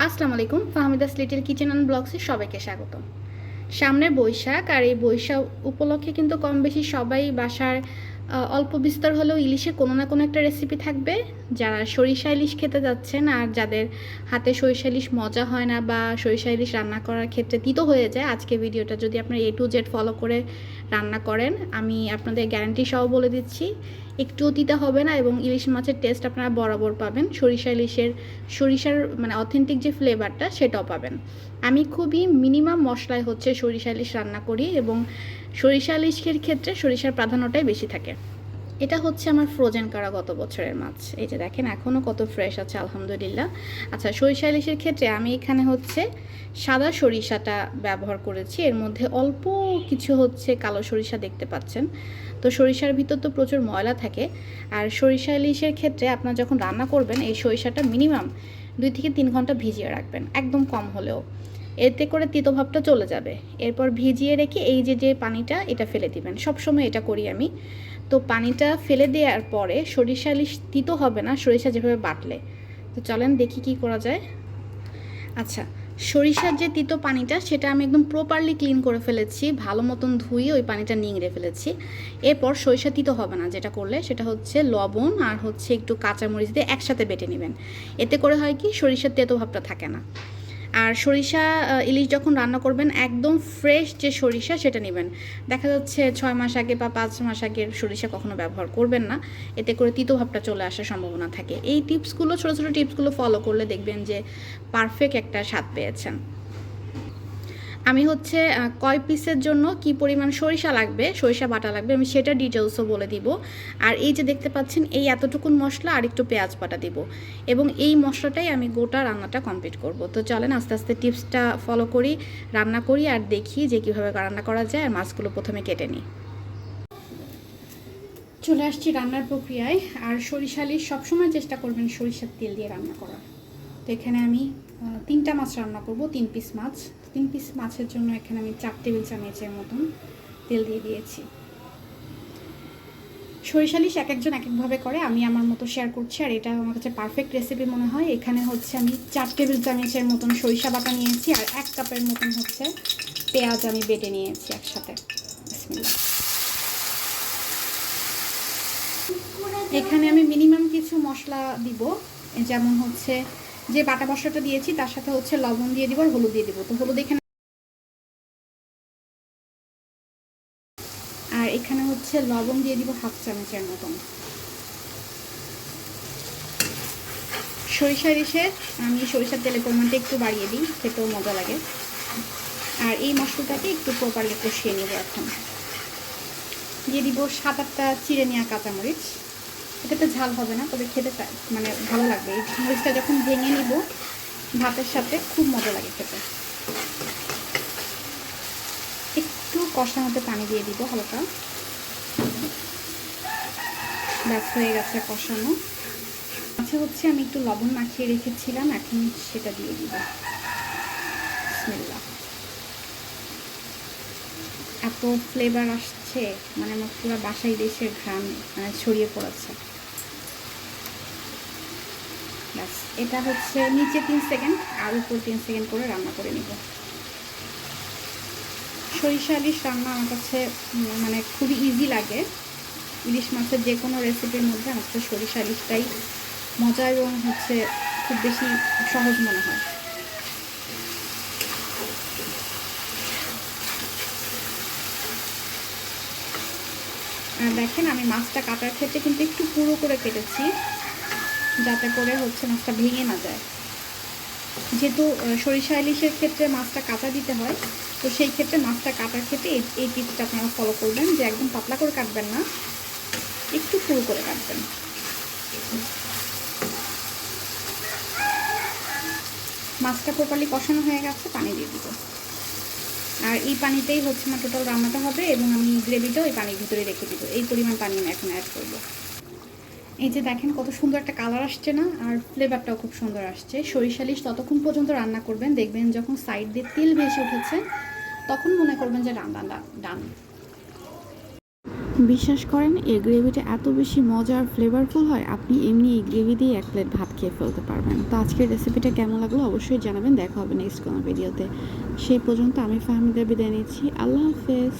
আসসালামু আলাইকুম, Fahmida's little kitchen and ব্লগসে সবাইকে স্বাগতম। সামনে বৈশাখ, আর এই বৈশাখ উপলক্ষে কিন্তু কম বেশি সবাই বাসায় অল্প বিস্তর হলেও ইলিশে কোনো না কোনো একটা রেসিপি থাকবে। যারা সরিষা ইলিশ খেতে যাচ্ছেন আর যাদের হাতে সরিষা ইলিশ মজা হয় না বা সরিষা ইলিশ রান্না করার ক্ষেত্রে তিতো হয়ে যায়, আজকে ভিডিওটা যদি আপনারা A to Z ফলো করে রান্না করেন, আমি আপনাদের গ্যারান্টি সহ বলে দিচ্ছি একটুও তিতা হবে না এবং ইলিশ মাছের টেস্ট আপনারা বরাবর পাবেন। সরিষার মানে অথেন্টিক যে ফ্লেভারটা সেটাও পাবেন। আমি খুবই মিনিমাম মশলায় সরিষা ইলিশ রান্না করি এবং সরিষা ইলিশের ক্ষেত্রে সরিষার প্রাধান্যটাই বেশি থাকে। এটা হচ্ছে আমার ফ্রোজেন করা গত বছরের মাছ। এই যে দেখেন এখনও কত ফ্রেশ আছে আলহামদুলিল্লাহ। আচ্ছা, সরিষা ইলিশের ক্ষেত্রে আমি এখানে সাদা সরিষাটা ব্যবহার করেছি। এর মধ্যে অল্প কিছু কালো সরিষা দেখতে পাচ্ছেন। তো সরিষার ভিতর তো প্রচুর ময়লা থাকে, আর সরিষা ইলিশের ক্ষেত্রে আপনার যখন রান্না করবেন এই সরিষাটা মিনিমাম 2 থেকে 3 ঘন্টা ভিজিয়ে রাখবেন, একদম কম হলেও। এতে করে তিতো ভাবটা চলে যাবে। এরপর ভিজিয়ে রেখে এই যে পানিটা এটা ফেলে দিবেন। সবসময় এটা করি আমি। তো পানিটা ফেলে দেওয়ার পরে সরিষা ইলিশ তিতো হবে না সরিষা যেভাবে বাটলে। তো চলেন দেখি কি করা যায়। আচ্ছা, সরিষার যে তিতো পানিটা সেটা আমি একদম প্রপারলি ক্লিন করে ফেলেছি, ভালো মতন ধুয়ে ওই পানিটা নিংড়ে ফেলেছি। এরপর সরিষা তিতো হবে না, যেটা করলে সেটা লবণ আর একটু কাঁচামরিচ দিয়ে একসাথে বেটে নেবেন। এতে করে হয় কি, সরিষার তেতো ভাবটা থাকে না। আর সরিষা ইলিশ যখন রান্না করবেন একদম ফ্রেশ যে সরিষা সেটা নেবেন। দেখা যাচ্ছে 6 মাস আগে বা 5 মাস আগের সরিষা কখনো ব্যবহার করবেন না, এতে করে তিতো ভাবটা চলে আসার সম্ভাবনা থাকে। এই টিপসগুলো, ছোটো ছোটো টিপসগুলো ফলো করলে দেখবেন যে পারফেক্ট একটা স্বাদ পেয়েছেন। আমি কয় পিসের জন্য কি পরিমাণ সরিষা লাগবে, সরিষা বাটা লাগবে, আমি সেটা ডিটেলসও বলে দিব। আর এই যে দেখতে পাচ্ছেন এই এতটুকুন মশলা আর একটু পেঁয়াজ বাটা দিব, এবং এই মশলাটাই আমি গোটা রান্নাটা কমপ্লিট করব। তো চলেন আস্তে আস্তে টিপসটা ফলো করি, রান্না করি আর দেখি যে কীভাবে রান্না করা যায়। আর মাছগুলো প্রথমে কেটে নিই। চলে আসছি রান্নার প্রক্রিয়ায়। আর সরিষা ইলিশ সবসময় চেষ্টা করবেন সরিষার তেল দিয়ে রান্না করার। তো এখানে আমি 3টা মাছ রান্না করব, 3 পিস মাছ। 3 পিস মাছের জন্য এখানে আমি 4 টেবিল চামচের মতন তেল দিয়ে দিয়েছি। সরিষা ইলিশ এক একজন এক একভাবে করে, আমি আমার মতো শেয়ার করছি আর এটা আমার কাছে পারফেক্ট রেসিপি মনে হয়। এখানে আমি 4 টেবিল চামচের মতন সরিষা বাটা নিয়েছি আর 1 কাপের মতন পেঁয়াজ আমি বেটে নিয়েছি একসাথে। বিসমিল্লাহ। এখানে আমি মিনিমাম কিছু মশলা দিব, যেমন যে বাটা মশলাটা দিয়েছি তার সাথে লবণ দিয়ে দিব আর হলুদ দিয়ে দিব। তো হলুদ এখানে, আর এখানে লবণ দিয়ে দিব 1/2 চামচের মতন। সরিষা ইলিশে আমি সরিষার তেলের পরিমাণটা একটু বাড়িয়ে দিই, খেতেও মজা লাগে। আর এই মশলাটাকে একটু প্রপারলি কষিয়ে নেব। এখন দিয়ে দিব 7-8টা চিড়ে নেওয়া কাঁচামরিচ। এটাতে ঝাল হবে না, তবে খেতে মানে ভালো লাগবে। এই মরিচটা যখন ভেঙে নিব ভাতের সাথে খুব মজা লাগে খেতে। একটু কষানোতে পানি দিয়ে দিব হালকা। ব্যাস হয়ে গেছে কষানো। আচ্ছা, আমি একটু লবণ মাখিয়ে রেখেছিলাম, এখন সেটা দিয়ে দিব। বিসমিল্লাহ। এত ফ্লেভার আসছে, মানে আমার পুরো বাসায় দেশের ঘ্রাণ মানে ছড়িয়ে পড়েছে। ব্যাস, এটা নিচে 3 সেকেন্ড আর উপর 3 সেকেন্ড করে রান্না করে নিব। সরিষা ইলিশ রান্না আমার কাছে মানে খুবই ইজি লাগে। ইলিশ মাছের যে কোনো রেসিপির মধ্যে আমার কাছে সরিষা ইলিশটাই মজা এবং খুব বেশি সহজ মনে হয়। আর দেখেন আমি মাছটা কাটার ক্ষেত্রে কিন্তু একটু পুরো করে কেটেছি, যাতে করে মাছটা ভেঙে না যায়। যেহেতু সরিষা ইলিশের ক্ষেত্রে মাছটা কাটা দিতে হয়, তো সেই ক্ষেত্রে মাছটা কাটার ক্ষেত্রে এই টিপসটা আপনারা ফলো করবেন যে একদম পাতলা করে কাটবেন না, একটু পুরো করে কাটবেন। মাছটা প্রপারলি কষানো হয়ে গেছে, পানি দিয়ে দিব। আর এই পানিতেই আমার টোটাল রান্নাটা হবে এবং আমি গ্রেভিটাও এই পানির ভিতরে রেখে দিব। এই পরিমাণ পানি আমি এখন অ্যাড করব। এই যে দেখেন কত সুন্দর একটা কালার আসছে না, আর ফ্লেভারটাও খুব সুন্দর আসছে। সরিষা ইলিশ ততক্ষণ পর্যন্ত রান্না করবেন, দেখবেন যখন সাইড দিয়ে তেল ভেসে উঠেছে তখন মনে করবেন যে রান্না ডান। বিশ্বাস করেন এই গ্রেভিটা এত বেশি মজা আর ফ্লেভারফুল হয়, আপনি এমনি এই গ্রেভি দিয়ে 1 প্লেট ভাত খেয়ে ফেলতে পারবেন। তো আজকের রেসিপিটা কেমন লাগলো অবশ্যই জানাবেন। দেখা হবে নেক্সট কোনো ভিডিওতে। সেই পর্যন্ত আমি ফাহমিদা বিদায় নিচ্ছি। আল্লাহ হাফেজ।